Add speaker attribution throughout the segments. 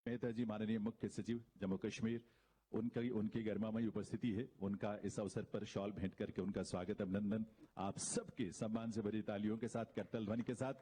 Speaker 1: मेहता जी माननीय मुख्य सचिव जम्मू कश्मीर, उनकी गरिमामयी उपस्थिति है। उनका इस अवसर पर शॉल भेंट करके उनका स्वागत अभिनंदन आप सबके सम्मान से भरी तालियों के साथ, करतल ध्वनि के साथ।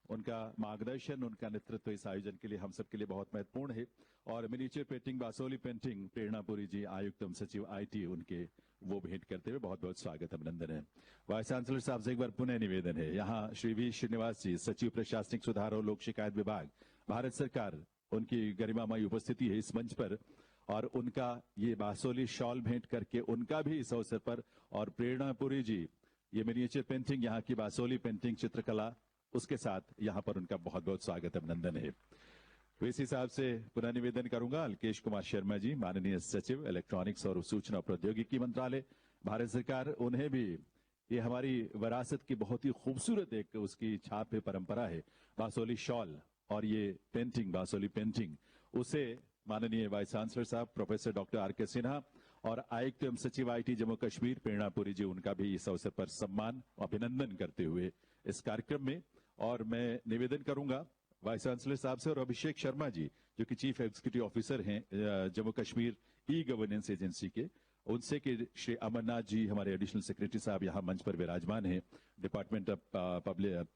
Speaker 1: उनका मार्गदर्शन, उनका नेतृत्व इस आयोजन के लिए हम सबके लिए बहुत महत्वपूर्ण है। और मिनिएचर पेंटिंग, बासोली पेंटिंग प्रेरणापुरी जी आयुक्त सचिव IT, उनके वो भेंट करते हुए बहुत बहुत स्वागत अभिनंदन है। वाइस चांसलर साहब से एक बार पुनः निवेदन है, यहाँ श्री V श्रीनिवास जी सचिव प्रशासनिक सुधार और लोक शिकायत विभाग भारत सरकार, उनकी गरिमामयी उपस्थिति है इस मंच पर। और उनका ये बासोली शॉल भेंट करके उनका भी इस अवसर पर, और प्रेरणापुरी जी ये मिनिएचर पेंटिंग, यहाँ की बासोली पेंटिंग चित्रकला, उसके साथ यहाँ पर उनका बहुत बहुत स्वागत अभिनंदन है। VC साहब से पुनः निवेदन करूंगा, अलकेश कुमार शर्मा जी माननीय सचिव इलेक्ट्रॉनिक्स और सूचना प्रौद्योगिकी मंत्रालय भारत सरकार, उन्हें भी ये हमारी विरासत की बहुत ही खूबसूरत एक उसकी छाप है, परंपरा है, बासोली शॉल और ये पेंटिंग, बासोली पेंटिंग, उसे माननीय वाइस चांसलर साहब प्रोफेसर डॉक्टर RK सिन्हा और आयुक्त एवं सचिव IT जम्मू कश्मीर प्रेरणापुरी जी, उनका भी इस अवसर पर सम्मान अभिनंदन करते हुए इस कार्यक्रम में। और मैं निवेदन करूंगा वाइस चांसलर साहब से और अभिषेक शर्मा जी जो कि चीफ एग्जीक्यूटिव ऑफिसर हैं जम्मू कश्मीर ई-गवर्नेंस एजेंसी के, उनसे कि श्री अमरनाथ जी हमारे एडिशनल सेक्रेटरी साहब यहाँ मंच पर विराजमान हैं, department of public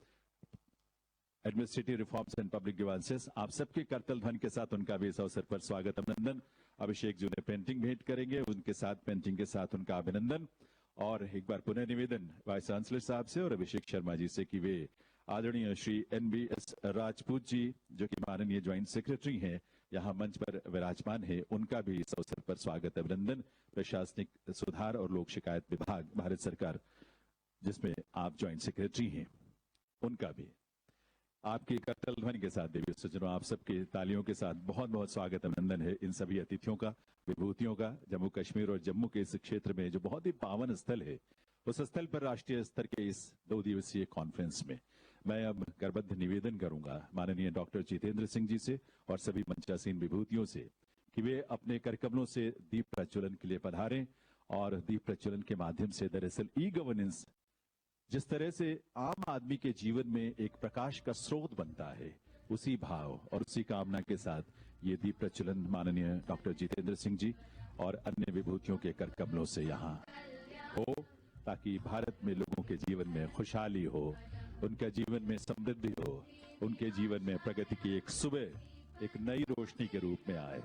Speaker 1: administrative reforms and public grievances, आप सबके करतल ध्वनि के साथ उनका भी इस अवसर पर स्वागत अभिनंदन। अभिषेक जी उन्हें पेंटिंग भेंट करेंगे, उनके साथ पेंटिंग के साथ उनका अभिनंदन। और एक बार पुनः निवेदन वाइस चांसलर साहब से और अभिषेक शर्मा जी से कि वे आदरणीय श्री NBS राजपूत जी जो कि माननीय ज्वाइंट सेक्रेटरी हैं, यहाँ मंच पर विराजमान है, उनका भी इस अवसर पर स्वागत अभिनंदन। प्रशासनिक सुधार और लोक शिकायत विभाग भारत सरकार जिसमें आप ज्वाइंट सेक्रेटरी हैं, उनका भी आपकी करतल ध्वनि के साथ देवी सज्जनों, आप सबके तालियों के साथ बहुत बहुत स्वागत अभिनंदन है इन सभी अतिथियों का, विभूतियों का। जम्मू कश्मीर और जम्मू के इस क्षेत्र में जो बहुत ही पावन स्थल है, उस स्थल पर राष्ट्रीय स्तर के इस 2 दिवसीय कॉन्फ्रेंस में मैं अब करबद्ध निवेदन करूंगा माननीय डॉक्टर जितेंद्र सिंह जी से और सभी मंचासीन विभूतियों से कि वे अपने करकमलों से दीप प्रज्वलन के लिए पधारें। और दीप प्रज्वलन के माध्यम से दरअसल ई-गवर्नेंस जिस तरह से आम आदमी के जीवन में एक प्रकाश का स्रोत बनता है, उसी भाव और उसी कामना के साथ ये दीप प्रज्वलन माननीय डॉक्टर जितेंद्र सिंह जी और अन्य विभूतियों के करकमलों से यहाँ हो, ताकि भारत में लोगों के जीवन में खुशहाली हो, उनके जीवन में समृद्धि हो, उनके जीवन में प्रगति की एक सुबह एक नई रोशनी के रूप में आए।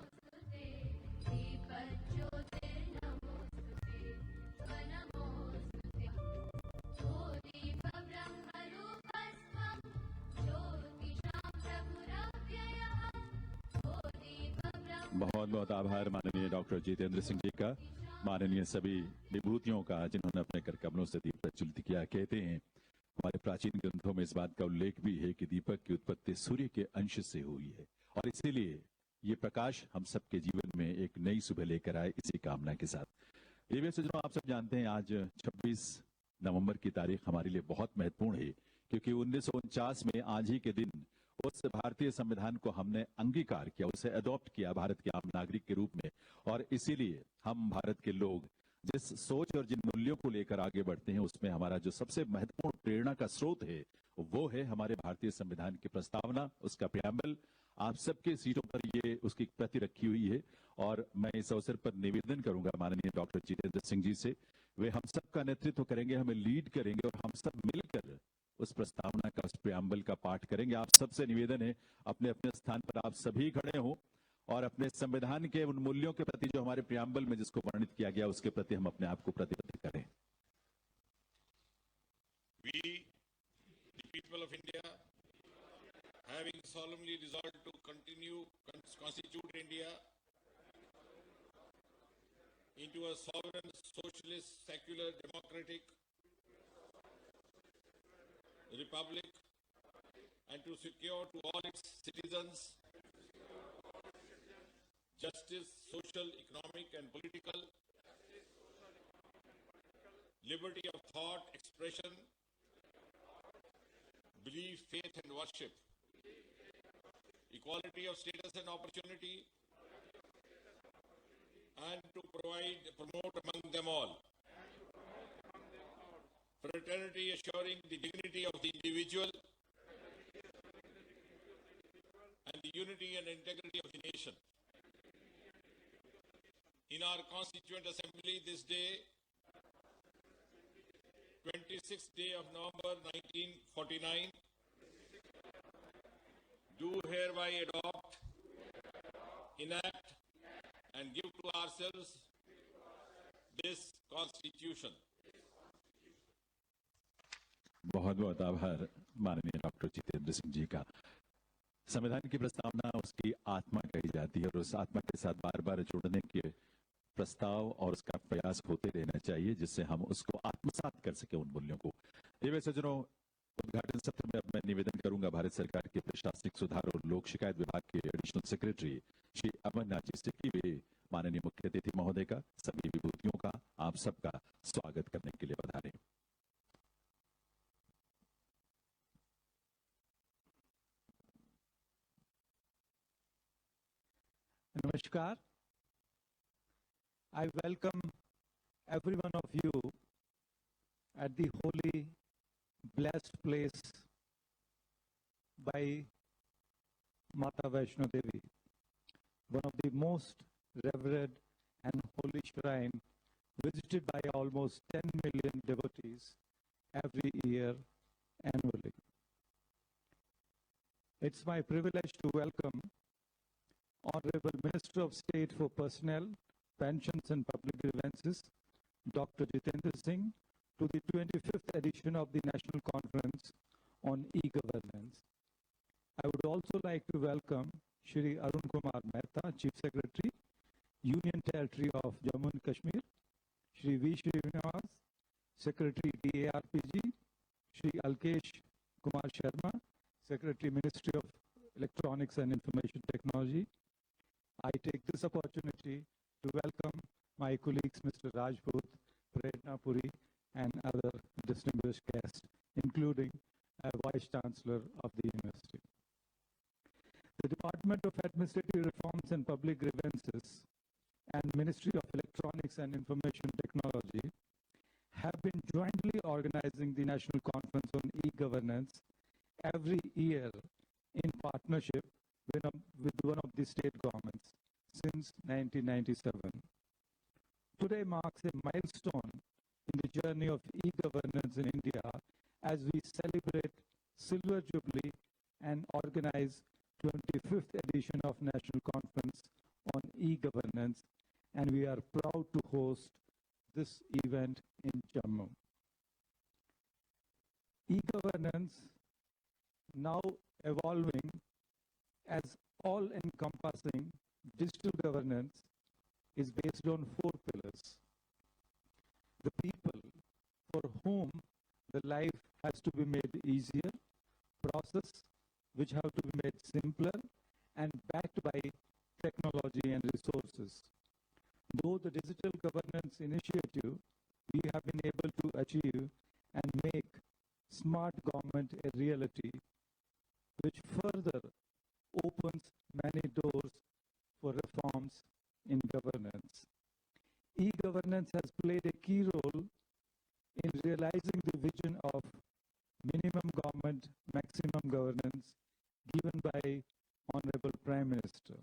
Speaker 1: बहुत बहुत आभार माननीय डॉक्टर जितेंद्र सिंह जी का, माननीय सभी विभूतियों का जिन्होंने अपने करकमलों से दीप प्रज्वलित किया। कहते हैं हमारे प्राचीन ग्रंथों में इस बात का उल्लेख भी है कि दीपक की उत्पत्ति सूर्य के अंश से हुई है, और इसीलिए ये प्रकाश हम सबके जीवन में एक नई सुबह लेकर आए, इसी कामना के साथ। ये सज्जनों, आप सब जानते हैं आज 26 नवंबर की तारीख हमारे लिए बहुत महत्वपूर्ण है, क्योंकि 1949 में आज ही के दिन उस भारतीय संविधान को हमने अंगीकार किया, उसे अडॉप्ट किया भारत के आम नागरिक के रूप में। और इसीलिए हम भारत के लोग जिस सोच और जिन मूल्यों को लेकर आगे बढ़ते हैं, उसमें हमारा जो सबसे महत्वपूर्ण प्रेरणा का स्रोत है वो है हमारे भारतीय संविधान की प्रस्तावना, उसका प्रियम्बल। आप सबके सीटों पर ये उसकी प्रति रखी हुई है। और मैं इस अवसर पर निवेदन करूंगा माननीय डॉक्टर जितेंद्र सिंह जी से, वे हम सबका नेतृत्व करेंगे, हमें लीड करेंगे और हम सब मिलकर उस प्रस्तावना का, उस प्रियम्बल का पाठ करेंगे। आप सबसे निवेदन है अपने अपने स्थान पर आप सभी खड़े हों और अपने संविधान के उन मूल्यों के प्रति जो हमारे प्रियम्बल में जिसको वर्णित किया गया, उसके प्रति हम अपने आप को प्रतिबद्ध करें।
Speaker 2: We, the people of India, having solemnly resolved to continue constitute India into a sovereign, socialist, secular, democratic republic, and to secure to all its citizens justice, social, economic, and political, liberty of thought, expression, belief, faith, and worship, equality of status and opportunity, and to promote among them all fraternity, assuring the dignity of the individual and the unity and integrity of the nation. In our Constituent Assembly this day, 26th day of November 1949, do hereby adopt, enact, and give to ourselves this Constitution.
Speaker 1: बहुत बहुत आभार माननीय doctor Jitendra Singh ji का। संविधान की प्रस्तावना उसकी आत्मा कही जाती है और उस आत्मा के साथ बार बार जुड़ने के प्रस्ताव और उसका प्रयास होते रहना चाहिए जिससे हम उसको आत्मसात कर सके उन मूल्यों को। ये सज्जनों, उद्घाटन सत्र में अब मैं निवेदन करूंगा भारत सरकार के प्रशासनिक सुधार और लोक शिकायत विभाग के एडिशनल सेक्रेटरी श्री अमरनाथ जी से कि वे माननीय मुख्य अतिथि महोदय का, सभी विभूतियों का, आप सबका स्वागत करने के लिए पधारें।
Speaker 3: Namaskar. I welcome every one of you at the holy, blessed place by Mata Vaishno Devi, one of the most revered and holy shrine visited by almost 10 million devotees every year annually. It's my privilege to welcome Honorable Minister of State for Personnel, Pensions and Public Grievances, Dr. Jitendra Singh, to the 25th edition of the National Conference on E-Governance. I would also like to welcome Shri Arun Kumar Mehta, Chief Secretary, Union Territory of Jammu and Kashmir, Shri V. Srinivas, Secretary DARPG, Shri Alkesh Kumar Sharma, Secretary Ministry of Electronics and Information Technology. I take this opportunity to welcome my colleagues, Mr. Rajput, Prerna Puri, and other distinguished guests, including Vice Chancellor of the University. The Department of Administrative Reforms and Public Grievances and Ministry of Electronics and Information Technology have been jointly organizing the National Conference on E-Governance every year in partnership with one of the state governments since 1997. Today marks a milestone in the journey of e-governance in India as we celebrate Silver Jubilee and organize 25th edition of National Conference on E-Governance, and we are proud to host this event in Jammu. E-governance, now evolving as all-encompassing digital governance, is based on 4 pillars. The people, for whom the life has to be made easier, process which have to be made simpler, and backed by technology and resources. Though the digital governance initiative, we have been able to achieve and make smart government a reality, which further opens many doors for reforms in governance. E-governance has played a key role in realizing the vision of minimum government, maximum governance given by Honorable Prime Minister.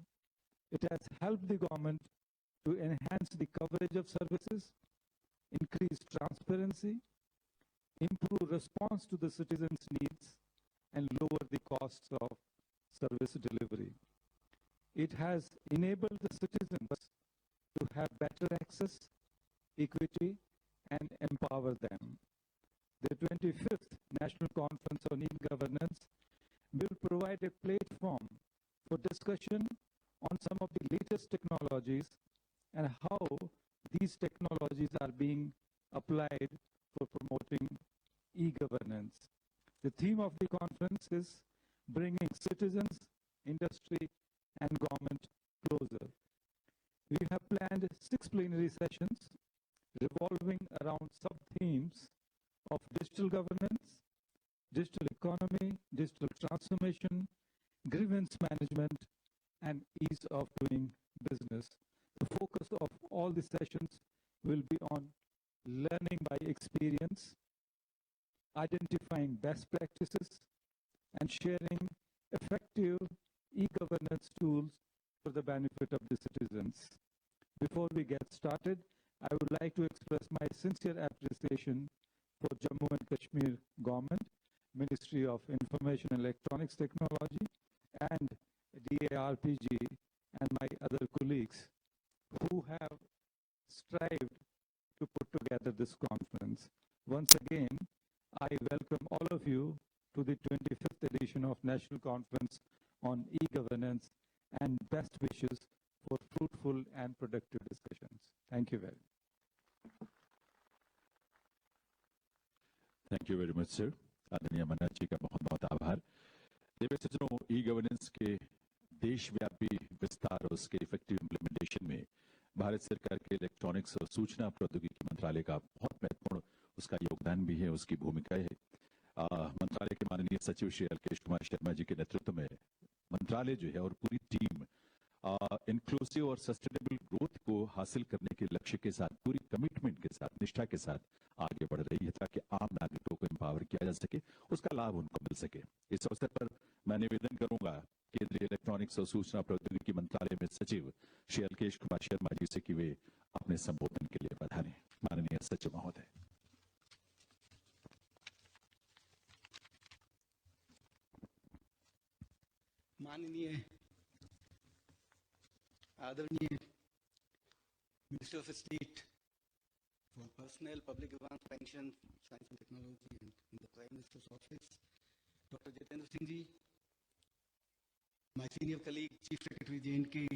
Speaker 3: It has helped the government to enhance the coverage of services, increase transparency, improve response to the citizens' needs, and lower the costs of service delivery. It has enabled the citizens to have better access, equity, and empower them. The 25th National Conference on E-Governance will provide a platform for discussion on some of the latest technologies and how these technologies are being applied for promoting e-governance. The theme of the conference is bringing citizens, industry, and government closer. We have planned 6 plenary sessions revolving around sub-themes of digital governance, digital economy, digital transformation, grievance management, and ease of doing business. The focus of all the sessions will be on learning by experience, identifying best practices, and sharing effective e-governance tools for the benefit of the citizens. Before we get started, I would like to express my sincere appreciation for Jammu and Kashmir government, Ministry of Information and Electronics Technology, and DARPG, and my other colleagues who have strived to put together this conference. Once again, I welcome all of you to the 25th edition of National Conference on E-Governance, and best wishes for fruitful and productive discussions. Thank you very much.
Speaker 1: Thank you very much sir. आदरणीय मन्नाथ जी का बहुत बहुत आभार। देवे सज्जनों, e governance के देशव्यापी विस्तार और उसके इफेक्टिव इम्प्लीमेंटेशन में भारत सरकार के इलेक्ट्रॉनिक्स और सूचना प्रौद्योगिकी मंत्रालय का बहुत महत्वपूर्ण उसका योगदान भी है, उसकी भूमिका है। मंत्रालय के माननीय सचिव श्री अल्केश कुमार शर्मा जी के नेतृत्व में मंत्रालय जो है और पूरी टीम इंक्लूसिव और सस्टेनेबल ग्रोथ को हासिल करने के लक्ष्य के साथ, पूरी कमिटमेंट के साथ, निष्ठा के साथ आगे बढ़ रही है ताकि आम नागरिकों को एम्पावर किया जा सके, उसका लाभ उनको मिल सके। इस अवसर पर मैं निवेदन करूंगा केंद्रीय इलेक्ट्रॉनिक्स और सूचना प्रौद्योगिकी मंत्रालय में सचिव श्री अल्केश कुमार शर्मा जी से कि वे अपने संबोधन के लिए पधारें। माननीय सचिव महोदय।
Speaker 4: माननीय आदरणीय minister of state for personnel, public advance pension, science and technology, and in the Prime Minister's office, Dr. Jitendra Singh ji, my senior colleague, Chief Secretary J&K,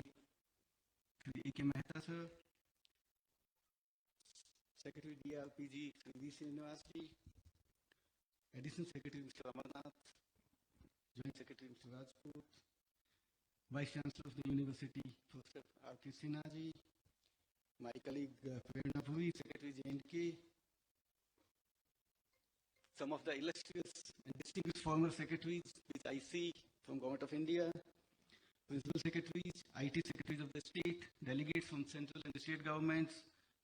Speaker 4: Shri A.K. Mehta sir, Secretary DRPG, Shri V. Srinivas ji, Additional Secretary Mr. Amarnath, Joint Secretary Mr. Rajput, Vice Chancellor of the University, Professor R.K. Sinha ji, my colleague Prerna Bhuvi, Secretary J&K, some of the illustrious and distinguished former secretaries which I see from Government of India, principal secretaries, IT secretaries of the state, delegates from central and state governments,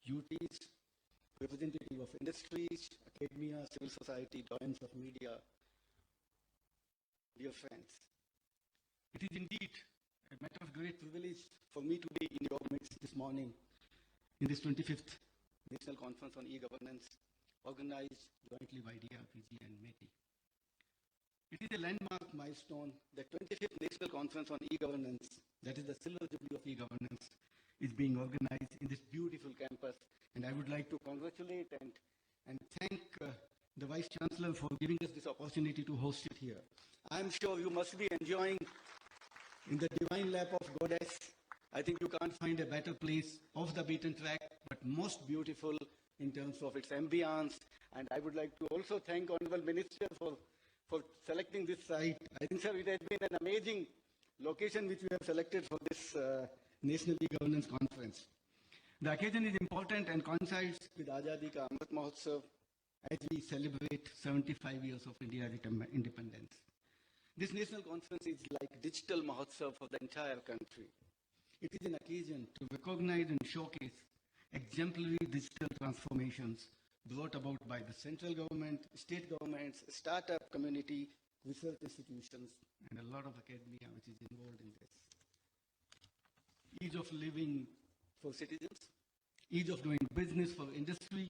Speaker 4: UTs, representative of industries, academia, civil society, doyens of media, dear friends. It is indeed a matter of great privilege for me to be in your midst this morning in this 25th National Conference on E-Governance, organized jointly by DRPG and METI. It is a landmark milestone. The 25th National Conference on E-Governance, that is the Silver Jubilee of E-Governance, is being organized in this beautiful campus. And I would like to congratulate and thank the Vice Chancellor for giving us this opportunity to host it here. I am sure you must be enjoying in the divine lap of Goddess. I think you can't find a better place off the beaten track, but most beautiful in terms of its ambience. And I would like to also thank Honorable Minister for selecting this site. I think, sir, it has been an amazing location which we have selected for this National E-Governance Conference. The occasion is important and coincides with Azadi Ka Amrit Mahotsav as we celebrate 75 years of India's independence. This national conference is like digital Mahotsav for the entire country. It is an occasion to recognize and showcase exemplary digital transformations brought about by the central government, state governments, startup community, research institutions, and a lot of academia which is involved in this. Ease of living for citizens, ease of doing business for industry,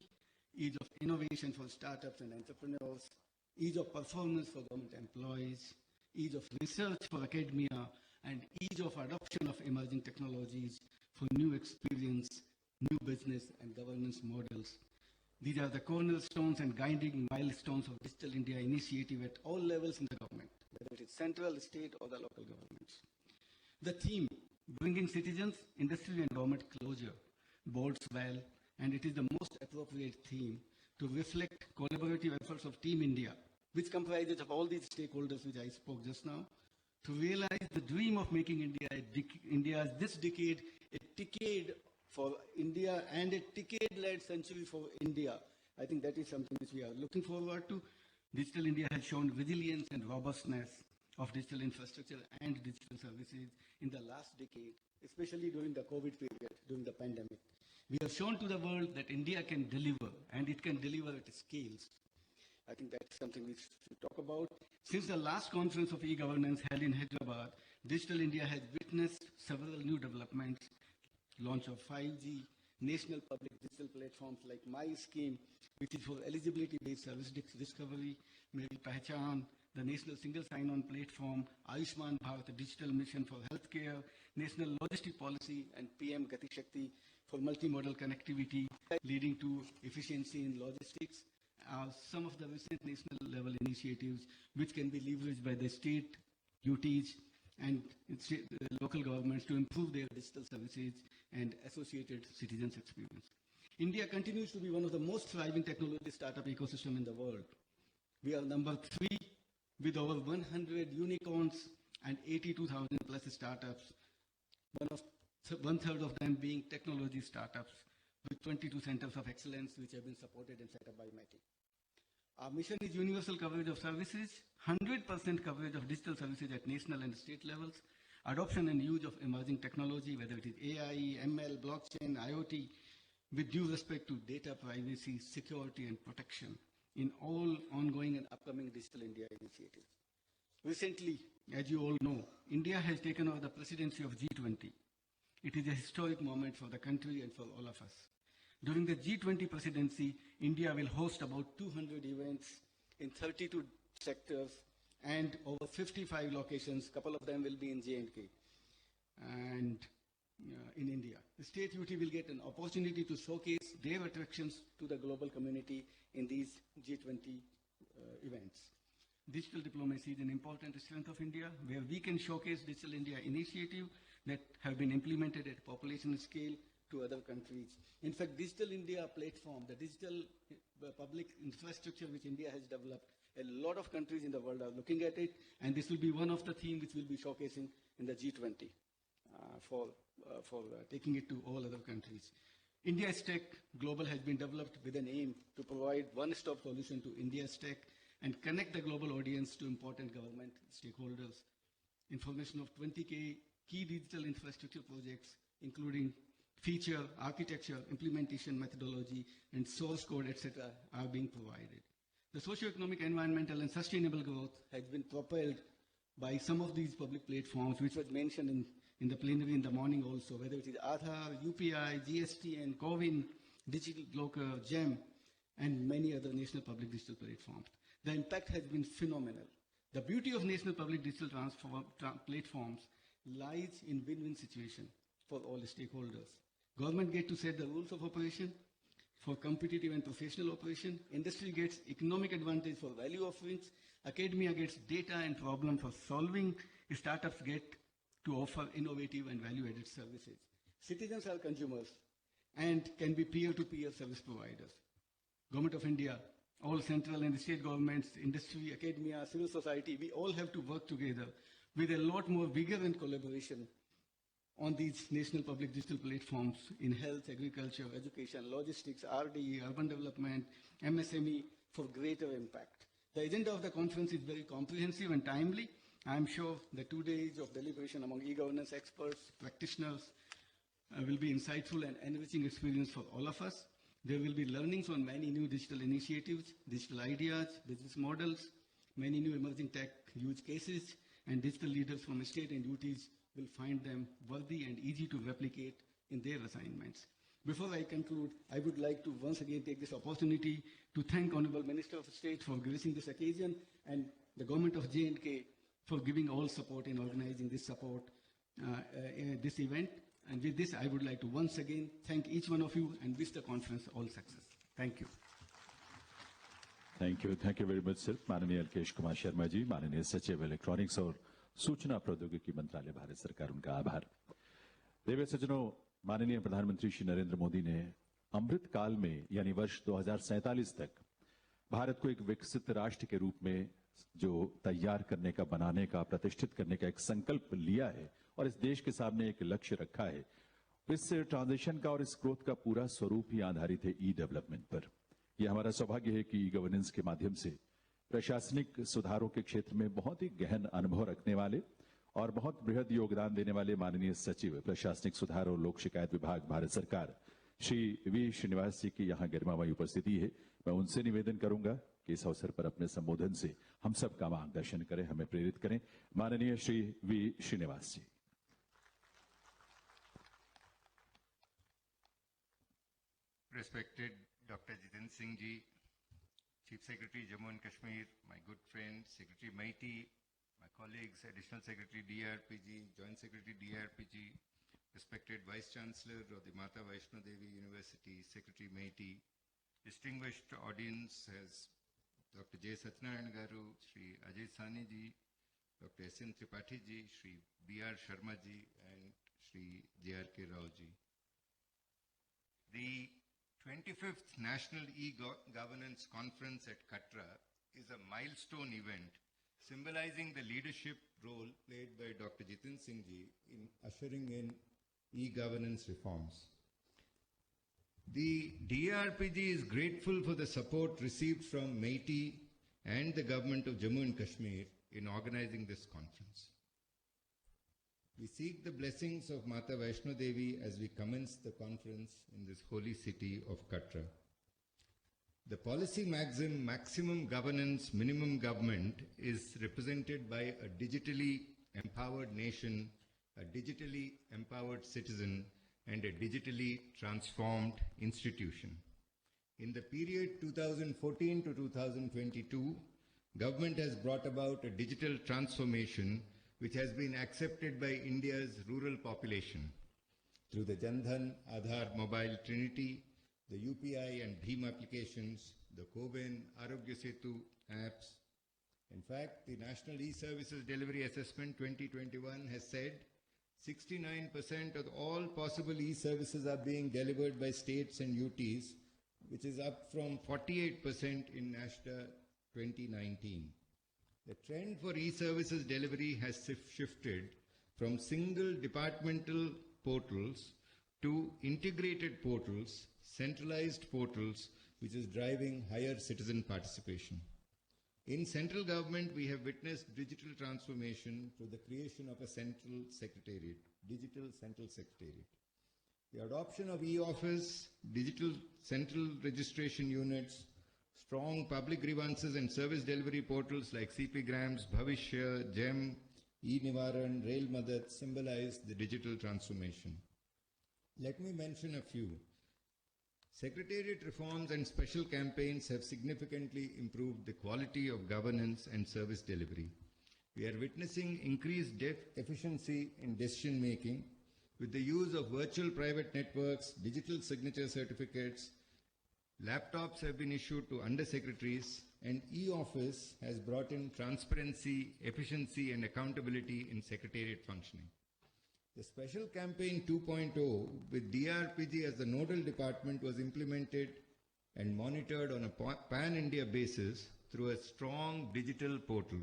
Speaker 4: ease of innovation for startups and entrepreneurs, ease of performance for government employees, ease of research for academia, and ease of adoption of emerging technologies for new experience, new business and governance models. These are the cornerstones and guiding milestones of Digital India initiative at all levels in the government, whether it is central, state, or the local governments. The theme, bringing citizens, industry and government closer, bodes well, and it is the most appropriate theme to reflect collaborative efforts of Team India, which comprises of all these stakeholders which I spoke just now, to realize the dream of making India this decade a decade for India and a decade-led century for India. I think that is something which we are looking forward to. Digital India has shown resilience and robustness of digital infrastructure and digital services in the last decade, especially during the COVID period, during the pandemic. We have shown to the world that India can deliver, and it can deliver at scales. I think that's something we should talk about. Since the last conference of e-governance held in Hyderabad, Digital India has witnessed several new developments, launch of 5G, national public digital platforms like My Scheme, which is for eligibility-based service discovery, Meri Pehchan, the national single sign-on platform, Ayushman Bharat Digital Mission for Healthcare, national logistic policy, and PM Gati Shakti for multimodal connectivity, leading to efficiency in logistics. Some of the recent national level initiatives which can be leveraged by the state, UTs, and local governments to improve their digital services and associated citizens' experience. India continues to be one of the most thriving technology startup ecosystem in the world. We are number 3 with over 100 unicorns and 82,000 plus startups, one third of them being technology startups with 22 centers of excellence which have been supported and set up by MITI. Our mission is universal coverage of services, 100% coverage of digital services at national and state levels, adoption and use of emerging technology, whether it is AI, ML, blockchain, IoT, with due respect to data privacy, security, and protection in all ongoing and upcoming Digital India initiatives. Recently, as you all know, India has taken over the presidency of G20. It is a historic moment for the country and for all of us. During the G20 presidency, India will host about 200 events in 32 sectors and over 55 locations. A couple of them will be in J&K and in India. The state UT will get an opportunity to showcase their attractions to the global community in these G20 events. Digital diplomacy is an important strength of India, where we can showcase Digital India initiative that have been implemented at population scale to other countries. In fact, Digital India platform, the digital public infrastructure which India has developed, a lot of countries in the world are looking at it, and this will be one of the themes which we'll be showcasing in the G20 for taking it to all other countries. India's Tech Global has been developed with an aim to provide one-stop solution to India's tech and connect the global audience to important government stakeholders. Information of 20K key digital infrastructure projects, including feature, architecture, implementation methodology, and source code, etc., are being provided. The socio-economic, environmental, and sustainable growth has been propelled by some of these public platforms, which was mentioned in the plenary in the morning also, whether it is Aadhaar, UPI, GST, and CoWIN, Digital Locker, GEM, and many other national public digital platforms. The impact has been phenomenal. The beauty of national public digital platforms lies in win-win situation for all stakeholders. Government gets to set the rules of operation for competitive and professional operation. Industry gets economic advantage for value offerings. Academia gets data and problem for solving. Startups get to offer innovative and value-added services. Citizens are consumers and can be peer-to-peer service providers. Government of India, all central and state governments, industry, academia, civil society, we all have to work together with a lot more vigor and collaboration on these national public digital platforms in health, agriculture, education, logistics, RD, urban development, MSME for greater impact. The agenda of the conference is very comprehensive and timely. I am sure the 2 days of deliberation among e-governance experts, practitioners will be insightful and enriching experience for all of us. There will be learnings on many new digital initiatives, digital ideas, business models, many new emerging tech use cases, and digital leaders from state and UTs will find them worthy and easy to replicate in their assignments. Before I conclude, I would like to once again take this opportunity to thank Honorable Minister of State for gracing this occasion and the government of J&K for giving all support in organizing this this event. And with this, I would like to once again thank each one of you and wish the conference all success. Thank you.
Speaker 1: Thank you. Thank you very much, sir. माननीय अल्केश कुमार शर्मा जी, माननीय सचिव electronics और सूचना प्रौद्योगिकी मंत्रालय भारत सरकार, उनका आभार। देवी सज्जनों, माननीय प्रधानमंत्री श्री नरेंद्र मोदी ने अमृत काल में यानी वर्ष 2047 तक भारत को एक विकसित राष्ट्र के रूप में जो तैयार करने का, बनाने का, प्रतिष्ठित करने का एक संकल्प लिया है और इस देश के सामने एक लक्ष्य रखा है। इस ट्रांजिशन का और इस ग्रोथ का पूरा स्वरूप ही आधारित है ई डेवलपमेंट पर। यह हमारा सौभाग्य है कि ई गवर्नेंस के माध्यम से प्रशासनिक सुधारों के क्षेत्र में बहुत ही गहन अनुभव रखने वाले और बहुत बृहद योगदान देने वाले माननीय सचिव प्रशासनिक सुधार और लोक शिकायत विभाग भारत सरकार श्री वी श्रीनिवास जी की यहाँ गरिमामयी उपस्थिति है। मैं उनसे निवेदन करूंगा कि इस अवसर पर अपने संबोधन से हम सबका मार्गदर्शन करें, हमें प्रेरित करें। माननीय Shri V Srinivas ji.
Speaker 5: Respected Dr. Jiten Singh Ji, Chief Secretary Jammu and Kashmir, my good friend Secretary Maiti, my colleagues Additional Secretary DRPG, Joint Secretary DRPG, respected Vice Chancellor of the Mata Vaishno Devi University, Secretary Maiti, distinguished audience as Dr. J. Satyanarayana Garu, Shri Ajay Sani Ji, Dr. S.N. Tripathi Ji, Shri B.R. Sharma Ji, and Shri J.R.K. Rao Ji. The 25th National E-Governance Conference at Katra is a milestone event symbolizing the leadership role played by Dr. Jiten Singh Ji in ushering in e-governance reforms. The DRPG is grateful for the support received from Meiti and the government of Jammu and Kashmir in organizing this conference. We seek the blessings of Mata Vaishno Devi as we commence the conference in this holy city of Katra. The policy maxim, maximum governance, minimum government, is represented by a digitally empowered nation, a digitally empowered citizen, and a digitally transformed institution. In the period 2014 to 2022, government has brought about a digital transformation which has been accepted by India's rural population through the Jan Dhan, Aadhaar Mobile Trinity, the UPI and BHIM applications, the CoWIN, Arogya Setu apps. In fact, the National E-Services Delivery Assessment 2021 has said 69% of all possible e-services are being delivered by states and UTs, which is up from 48% in NASDA 2019. The trend for e-services delivery has shifted from single departmental portals to integrated portals, centralized portals, which is driving higher citizen participation. In central government, we have witnessed digital transformation through the creation of a central secretariat, digital central secretariat. The adoption of e-office, digital central registration units, strong public grievances and service delivery portals like CP Grams, Bhavishya, GEM, E-Nivaran, Rail Madad symbolize the digital transformation. Let me mention a few. Secretariat reforms and special campaigns have significantly improved the quality of governance and service delivery. We are witnessing increased efficiency in decision making with the use of virtual private networks, digital signature certificates. Laptops have been issued to undersecretaries, and e-office has brought in transparency, efficiency, and accountability in secretariat functioning. The Special Campaign 2.0 with DRPG as the nodal department was implemented and monitored on a pan-India basis through a strong digital portal.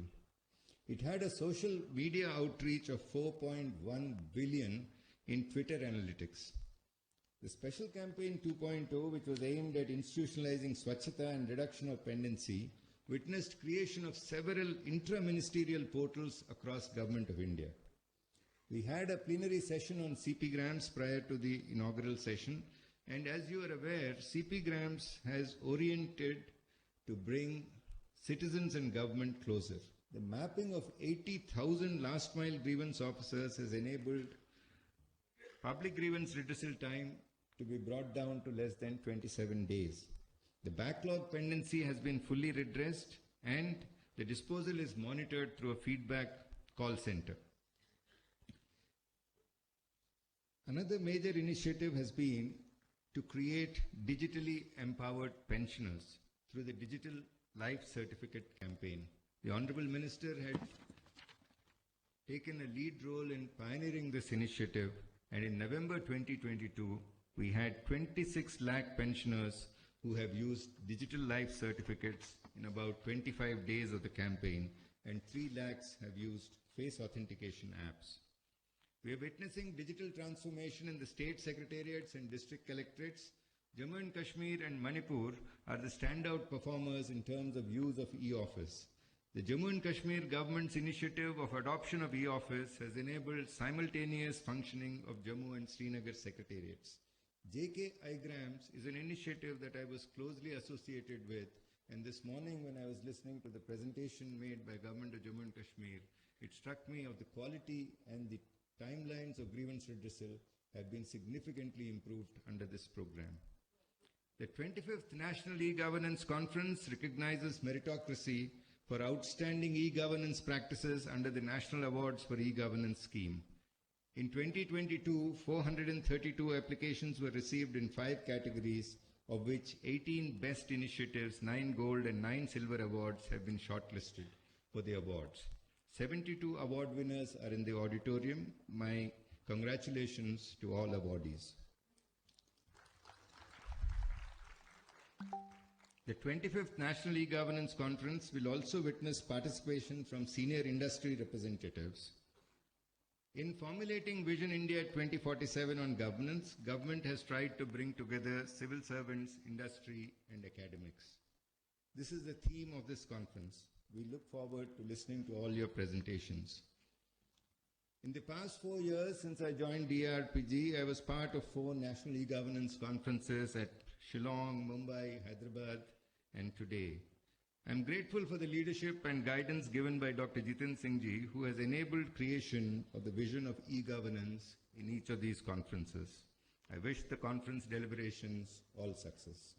Speaker 5: It had a social media outreach of 4.1 billion in Twitter analytics. The Special Campaign 2.0, which was aimed at institutionalizing Swachhata and reduction of pendency, witnessed creation of several intra-ministerial portals across Government of India. We had a plenary session on CP Grams prior to the inaugural session, and as you are aware, CP Grams has oriented to bring citizens and government closer. The mapping of 80,000 last mile grievance officers has enabled public grievance redressal time to be brought down to less than 27 days. The backlog pendency has been fully redressed, and the disposal is monitored through a feedback call center. Another major initiative has been to create digitally empowered pensioners through the Digital Life Certificate campaign. The Honorable Minister had taken a lead role in pioneering this initiative, and in November 2022, we had 26 lakh pensioners who have used digital life certificates in about 25 days of the campaign, and 3 lakhs have used face authentication apps. We are witnessing digital transformation in the state secretariats and district collectorates. Jammu and Kashmir and Manipur are the standout performers in terms of use of e-office. The Jammu and Kashmir government's initiative of adoption of e-office has enabled simultaneous functioning of Jammu and Srinagar secretariats. JK iGrams is an initiative that I was closely associated with, And this morning when I was listening to the presentation made by Government of Jammu and Kashmir, it struck me of the quality and the timelines of grievance redressal have been significantly improved under this program. The 25th National E-Governance Conference recognizes meritocracy for outstanding e-governance practices under the National Awards for E-Governance scheme. In 2022, 432 applications were received in 5 categories, of which 18 best initiatives, 9 gold and 9 silver awards have been shortlisted for the awards. 72 award winners are in the auditorium. My congratulations to all awardees. The 25th National E-Governance Conference will also witness participation from senior industry representatives. In formulating Vision India 2047 on governance, government has tried to bring together civil servants, industry, and academics. This is the theme of this conference. We look forward to listening to all your presentations. In the past 4 years since I joined DRPG, I was part of 4 national e-governance conferences at Shillong, Mumbai, Hyderabad, and today. I'm grateful for the leadership and guidance given by Dr. Jiten Singh Ji, who has enabled creation of the vision of e-governance in each of these conferences. I wish the conference deliberations all success.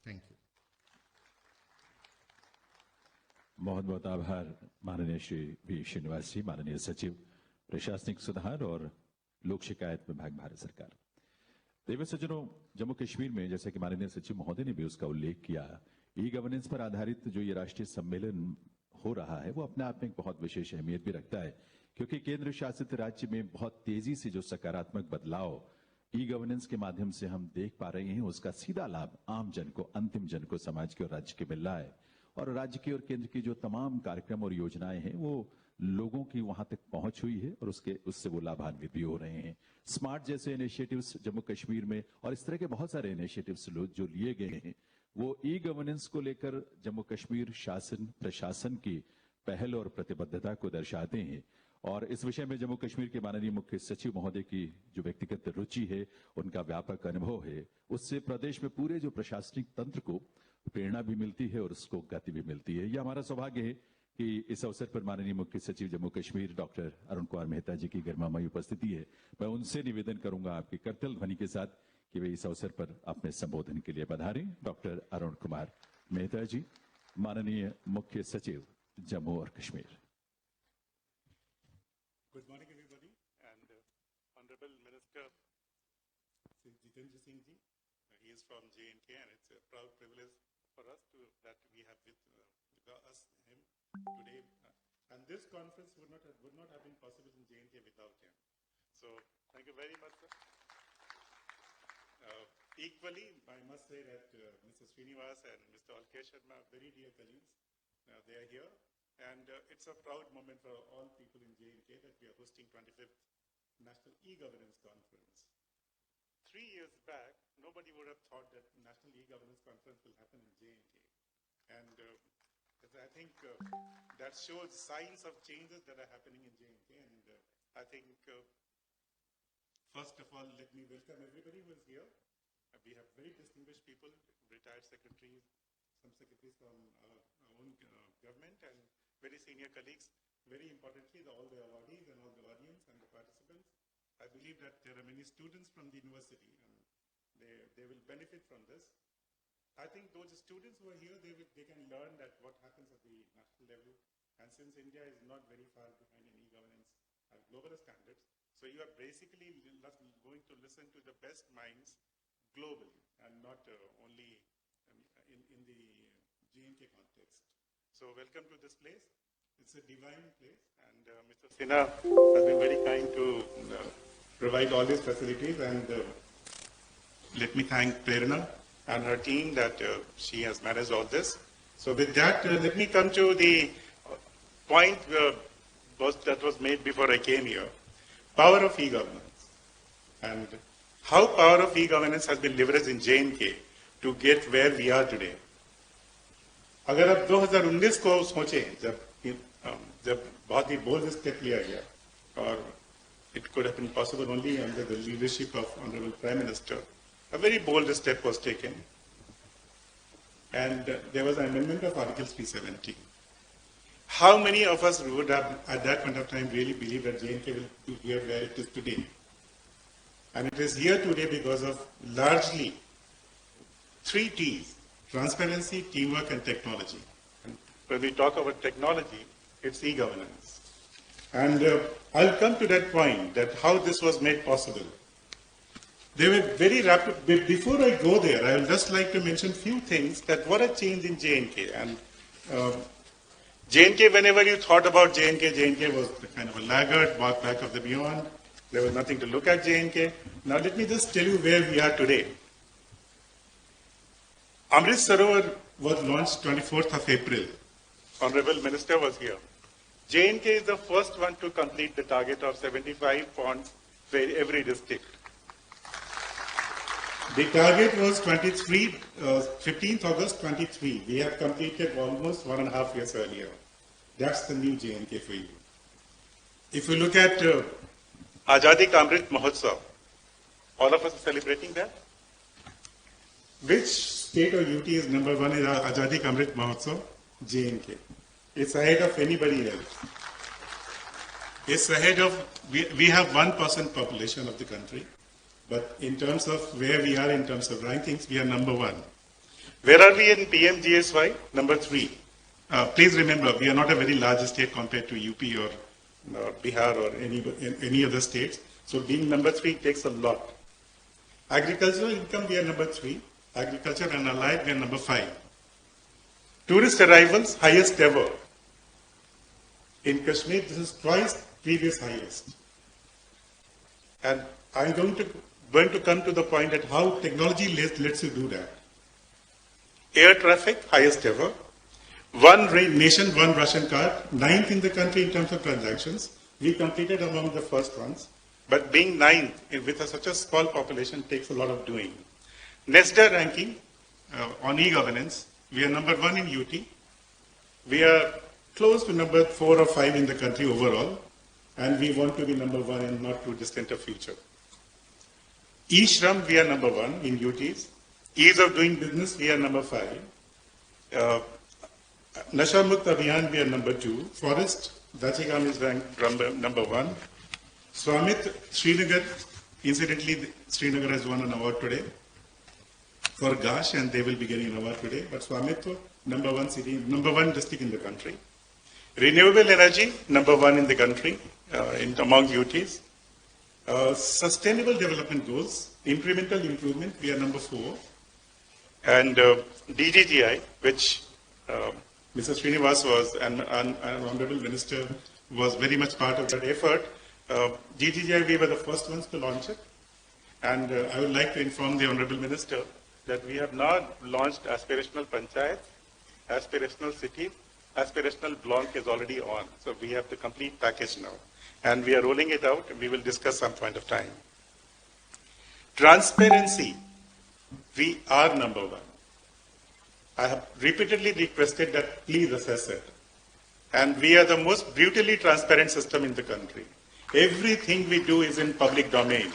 Speaker 5: Thank you.
Speaker 1: बहुत बहुत आभार माननीय श्री वी श्रीनिवास जी, माननीय सचिव प्रशासनिक सुधार और लोक शिकायत विभाग भारत सरकार। देवी सज्जनों, जम्मू कश्मीर में जैसे कि माननीय सचिव महोदय ने भी उसका उल्लेख किया, ई गवर्नेंस पर आधारित जो ये राष्ट्रीय सम्मेलन हो रहा है वो अपने आप में एक बहुत विशेष अहमियत भी रखता है, क्योंकि केंद्र शासित राज्य में बहुत तेजी से जो सकारात्मक बदलाव ई गवर्नेंस के माध्यम से हम देख पा रहे हैं, उसका सीधा लाभ आम जन को, अंतिम जन को, समाज के और राज्य के मिल रहा है। और राज्य की और केंद्र की जो तमाम कार्यक्रम और योजनाएं हैं वो लोगों की वहां तक पहुंच हुई है और उससे वो लाभान्वित भी हो रहे हैं। स्मार्ट जैसे इनिशिएटिव्स जम्मू कश्मीर में और इस तरह के बहुत सारे इनिशिएटिव्स जो लिए गए हैं वो ई गवर्नेंस को लेकर जम्मू कश्मीर शासन प्रशासन की पहल और प्रतिबद्धता को दर्शाते हैं। और इस विषय में जम्मू कश्मीर के माननीय मुख्य सचिव महोदय की जो व्यक्तिगत रुचि है, उनका व्यापक अनुभव है, उससे प्रदेश में पूरे जो प्रशासनिक तंत्र को प्रेरणा भी मिलती है और उसको गति भी मिलती है। यह हमारा सौभाग्य है कि इस अवसर पर माननीय मुख्य सचिव जम्मू कश्मीर डॉक्टर अरुण कुमार मेहता जी की गरिमामयी उपस्थिति है। मैं उनसे निवेदन करूंगा आपकी करतल ध्वनि के साथ कि वे इस अवसर पर अपने संबोधन के लिए पधारें। डॉक्टर अरुण कुमार मेहता जी, माननीय मुख्य सचिव जम्मू और Kashmir.
Speaker 6: Good morning, everybody, and Honorable Minister Jiten Singh Ji. He is from J&K, and it's a proud privilege for us that we have with him today. And this conference would not have been possible in J&K without him. So, thank you very much, sir. Equally, I must say that Mr. Srinivas and Mr. Alkesh Sharma, very dear colleagues, they are here. And it's a proud moment for all people in J&K that we are hosting 25th National E-Governance Conference. 3 years back, nobody would have thought that National E-Governance Conference will happen in J&K. And I think that shows signs of changes that are happening in J&K. And I think, first of all, let me welcome everybody who is here. We have very distinguished people, retired secretaries, some secretaries from our own government, and very senior colleagues. Very importantly, all the awardees and all the audience and the participants. I believe that there are many students from the university, and they will benefit from this. I think those students who are here, they can learn that what happens at the national level. And since India is not very far behind in e-governance at global standards, so you are basically going to listen to the best minds globally and not only in the J&K context. So welcome to this place. It's a divine place, and Mr. Sinha has been very kind to provide all these facilities. And let me thank Prerna and her team that she has managed all this. So with that, let me come to the point that was made before I came here. Power of e-governance, and how power of e-governance has been leveraged in J&K to get where we are today. अगर आप 2019 को सोचें, जब बहुत ही bold step लिया गया, और it could have been possible only under the leadership of Honorable Prime Minister, a very bold step was taken. and there was an amendment of Article 370. How many of us would have, at that point of time, really believed that J&K will be here where it is today? And it is here today because of largely 3 T's: transparency, teamwork, and technology. And when we talk about technology, it's e-governance. And I'll come to that point, that how this was made possible. They were very rapid. Before I go there, I would just like to mention few things that what a change in J&K. And J&K, whenever you thought about J&K was kind of a laggard, back of the beyond. There was nothing to look at J&K. Now let me just tell you where we are today. Amrit Sarovar was launched 24th of April. Honorable Minister was here. J&K is the first one to complete the target of 75 ponds for every district. The target was 15th August 23. We have completed almost 1.5 years earlier. That's the new J&K for you. If you look at Azadi Ka Amrit Mahotsav, all of us are celebrating that. Which state or UT is number 1 in Azadi Ka Amrit Mahotsav? J&K. It's ahead of anybody else. It's ahead of, we have 1% population of the country. But in terms of where we are in terms of rankings, we are number 1. Where are we in PMGSY? Number 3. Please remember, we are not a very large state compared to UP or Bihar or any other states. So being number 3 takes a lot. Agricultural income, we are number 3. Agriculture and allied, we are number 5. Tourist arrivals, highest ever. In Kashmir, this is twice previous highest. And I'm going to come to the point at how technology lets you do that. Air traffic, highest ever. One nation, one Russian card, 9th in the country in terms of transactions. We completed among the first ones. But being 9th with such a small population takes a lot of doing. NESDA ranking on e-governance, we are number 1 in UT. We are close to number 4 or 5 in the country overall. And we want to be number 1 in not too distant a future. E-Shram, we are number 1 in UTs. Ease of doing business, we are number 5. Nasha Mukt Abhiyan, we are number 2. Forest, Dachigam is ranked number 1. Swamit, Srinagar, incidentally, Srinagar has won an award today for GASH, and they will be getting an award today. But Swamit, number 1 city, number 1 district in the country. Renewable energy, number 1 in the country, among UTs. Sustainable development goals, incremental improvement, we are number 4. And DGGI, which Mr. Srinivas was, and Honorable Minister was very much part of that effort. DGGI, we were the first ones to launch it. And I would like to inform the Honorable Minister that we have now launched aspirational panchayat, aspirational city, aspirational block is already on. So we have the complete package now. And we are rolling it out, and we will discuss some point of time. Transparency, we are number 1. I have repeatedly requested that please assess it. And we are the most brutally transparent system in the country. Everything we do is in public domain.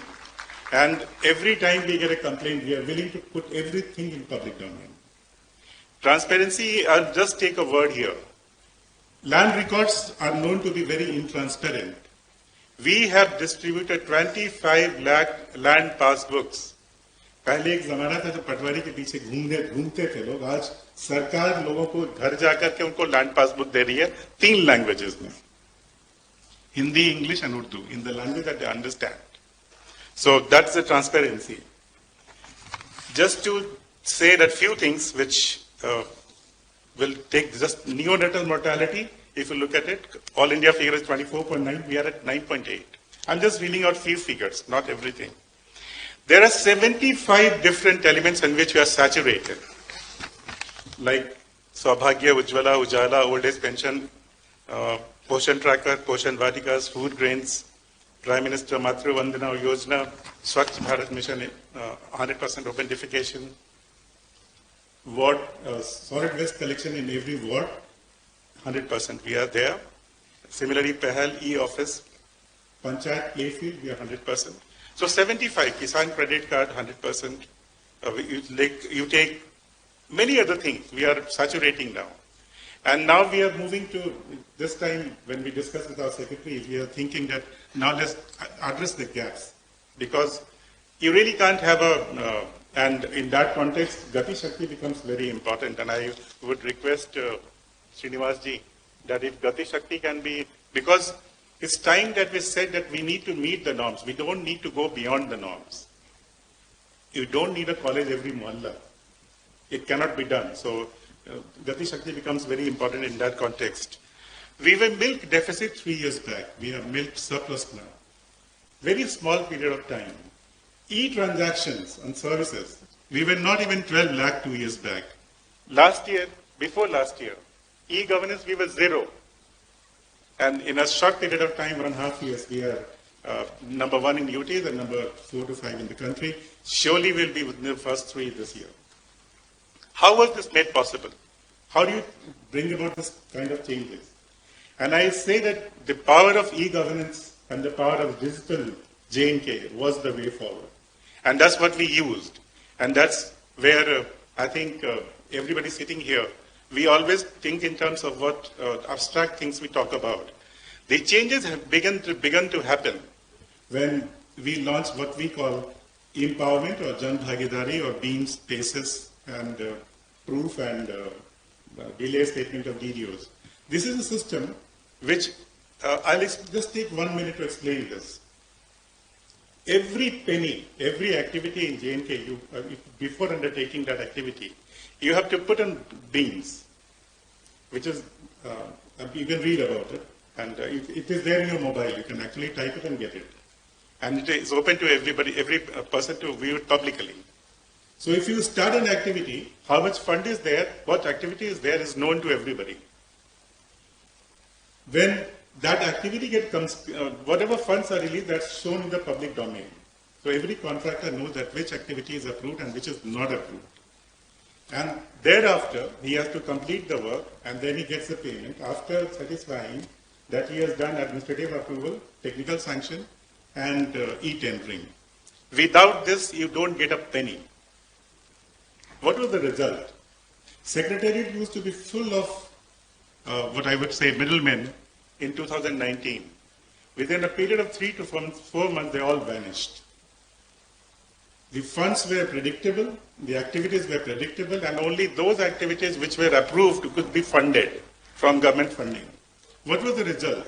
Speaker 6: And every time we get a complaint, we are willing to put everything in public domain. Transparency, I'll just take a word here. Land records are known to be very intransparent. We have distributed 25 lakh land passbooks. पहले एक जमाना था जब पटवारी के पीछे घूमते थे लोग. आज सरकार लोगों को घर जाकर के उनको लैंड पासबुक दे रही है 3 लैंग्वेजेस में, Hindi, English and Urdu, in the language that they understand. So that's the transparency. Just to say that few things which will take just neonatal mortality. If you look at it, all India figure is 24.9. We are at 9.8. I'm just reading out few figures, not everything. There are 75 different elements in which we are saturated, like Saubhagya, Ujjwala, Ujala, old age pension, Poshan Tracker, Poshan Vatikas, food grains, Prime Minister Matru Vandana Yojana, Swachh Bharat Mission, 100% open defecation, ward, solid waste collection in every ward, 100%, we are there. Similarly, Pehal, e-office, Panchayat, playfield, we are 100%. So 75, Kisan credit card, 100%. You take many other things. We are saturating now. And now we are moving to, this time when we discuss with our secretaries, we are thinking that now let's address the gaps. Because you really can't have and in that context, Gati Shakti becomes very important. And I would request Srinivas ji that if Gati Shakti can be, because it's time that we said that we need to meet the norms. We don't need to go beyond the norms. You don't need a college every mohalla. It cannot be done. So Gati Shakti becomes very important in that context. We were milk deficit 3 years back. We have milk surplus now. Very small period of time. E-transactions and services. We were not even 12 lakh 2 years back. Last year, before last year, e-governance we were 0. And in a short period of time, 1.5 years, we are number 1 in UTs and number 4 to 5 in the country. Surely we'll be within the first 3 this year. How was this made possible? How do you bring about this kind of changes? And I say that the power of e-governance and the power of digital J&K was the way forward. And that's what we used. And that's where I think everybody sitting here, we always think in terms of what abstract things we talk about. The changes have begun to happen when we launched what we call empowerment or Jan Bhagidari or beams, paces, and proof and delay statement of DDOs. This is a system which, I'll just take 1 minute to explain this. Every penny, every activity in J&K, before undertaking that activity, you have to put on beams, which is, you can read about it, and it is there in your mobile. You can actually type it and get it. And it is open to everybody, every person to view it publicly. So if you start an activity, how much fund is there, what activity is there is known to everybody. When that activity comes, whatever funds are released, that's shown in the public domain. So every contractor knows that which activity is approved and which is not approved. And thereafter, he has to complete the work and then he gets the payment after satisfying that he has done administrative approval, technical sanction, and e-tendering. Without this, you don't get a penny. What was the result? Secretariat used to be full of what I would say middlemen in 2019. Within a period of 3 to 4 months, they all vanished. The funds were predictable, the activities were predictable, and only those activities which were approved could be funded from government funding. What was the result?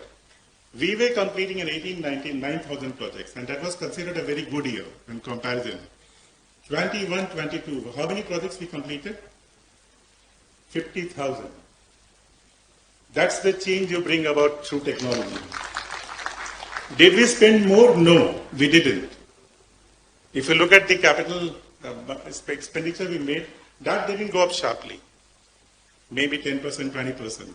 Speaker 6: We were completing in 18-19, 9,000 projects, and that was considered a very good year in comparison. 21-22, how many projects we completed? 50,000. That's the change you bring about through technology. Did we spend more? No, we didn't. If you look at the capital expenditure we made, that didn't go up sharply. Maybe 10%, 20%.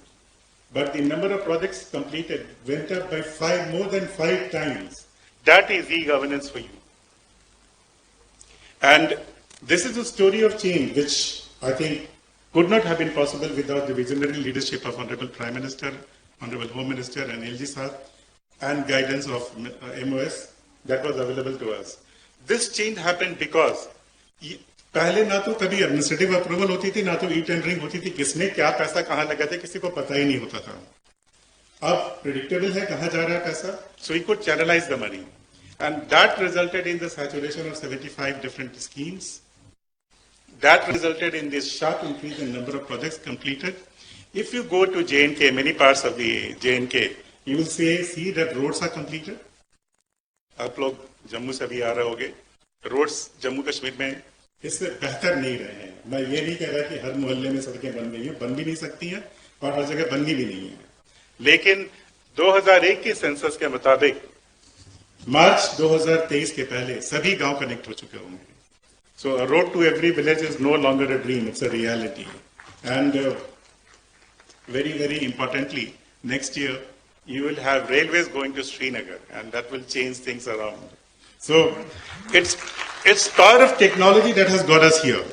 Speaker 6: But the number of projects completed went up by more than 5 times. That is e-governance for you. And this is a story of change which I think could not have been possible without the visionary leadership of Honorable Prime Minister, Honorable Home Minister and LG Sahab, and guidance of MOS that was available to us. This change happened because पहले ना तो कभी administrative approval होती थी ना तो e tendering होती थी, किसने क्या पैसा कहाँ लगाते किसी को पता ही नहीं होता था. अब प्रेडिक्टेबल है कहाँ जा रहा है पैसा, so we could channelize the money, and that resulted in the saturation of 75 different schemes. That resulted in this sharp increase in number of projects completed. If you go to J&K, many parts of the J&K, you will see that roads are completed. आप लोग जम्मू से भी आ रहे होगे, roads Jammu Kashmir में इससे बेहतर नहीं रहे हैं. मैं ये नहीं कह रहा कि हर मोहल्ले में सड़कें बन गई हैं, बन भी नहीं सकती हैं और हर जगह बननी भी नहीं है. लेकिन 2001 के सेंसस के मुताबिक मार्च 2023 के पहले सभी गांव कनेक्ट हो चुके होंगे. So a road to every village is no longer a dream, it's a reality. And very, very importantly, next year you will have railways going to Srinagar, and that will change things around. So it's power of technology that has got us here.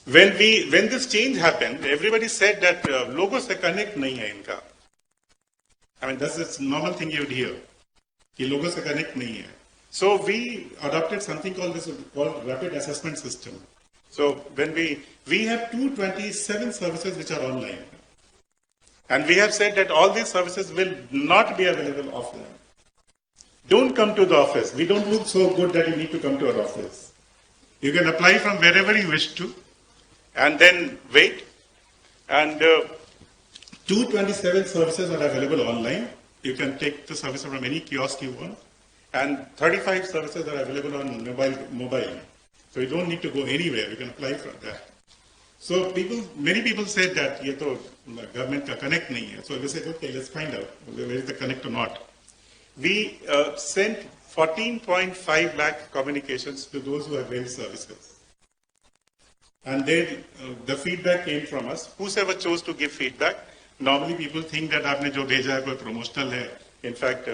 Speaker 6: When this change happened, everybody said that लोगों से connect नहीं है इनका. I mean, that's a normal thing you would hear. कि लोगों से connect नहीं है. So we adopted something called rapid assessment system. So when we have 227 services which are online. And we have said that all these services will not be available offline. Don't come to the office. We don't look so good that you need to come to our office. You can apply from wherever you wish to and then wait. And 227 services are available online. You can take the service from any kiosk you want. And 35 services are available on mobile. So you don't need to go anywhere. You can apply from that. So many people said that ये तो government का connect नहीं है. So we said, okay, let's find out where is the connect or not. We sent 14.5 lakh communications to those who availed services. And then the feedback came from us. Whoever chose to give feedback, normally people think that आपने जो भेजा है कोई promotional है. In fact,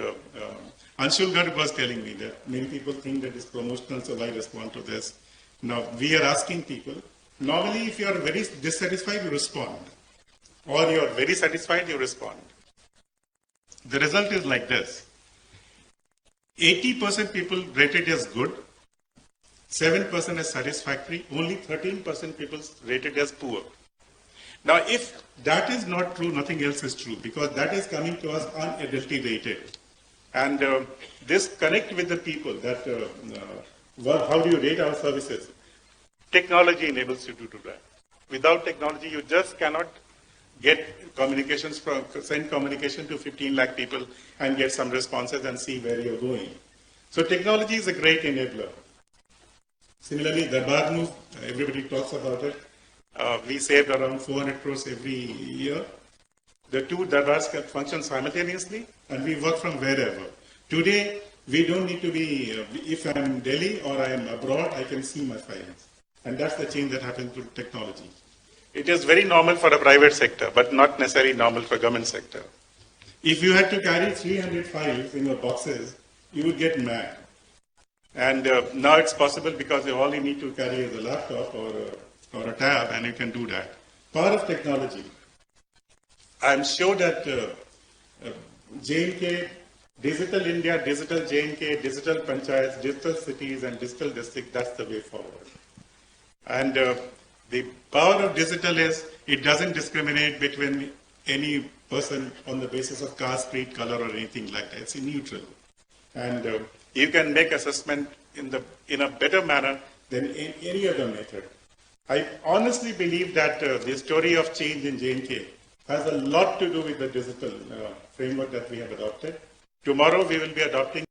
Speaker 6: Anshul Garg was telling me that many people think that it's promotional, so why respond to this? Now, we are asking people, normally if you are very dissatisfied, you respond. Or you are very satisfied, you respond. The result is like this. 80% people rated as good, 7% as satisfactory, only 13% people rated as poor. Now, if that is not true, nothing else is true, because that is coming to us unadulterated. And this connect with the people that, how do you rate our services? Technology enables you to do that. Without technology, you just cannot get communications send communication to 15 lakh people and get some responses and see where you're going. So technology is a great enabler. Similarly, the Darbar move, everybody talks about it. We saved around 400 crores every year. The two Darbars can function simultaneously and we work from wherever. Today, we don't need to be, if I'm in Delhi or I'm abroad, I can see my files. And that's the change that happened to technology. It is very normal for the private sector, but not necessarily normal for government sector. If you had to carry 300 files in your boxes, you would get mad. And now it's possible because all you need to carry is a laptop or a tab, and you can do that. Power of technology. I'm sure that J&K, Digital India, Digital J&K, Digital Panchayats, Digital Cities, and Digital District, that's the way forward. And the power of digital is it doesn't discriminate between any person on the basis of caste, creed, color, or anything like that. It's neutral. And you can make assessment in a better manner than in any other method. I honestly believe that the story of change in J&K has a lot to do with the digital framework that we have adopted. Tomorrow we will be adopting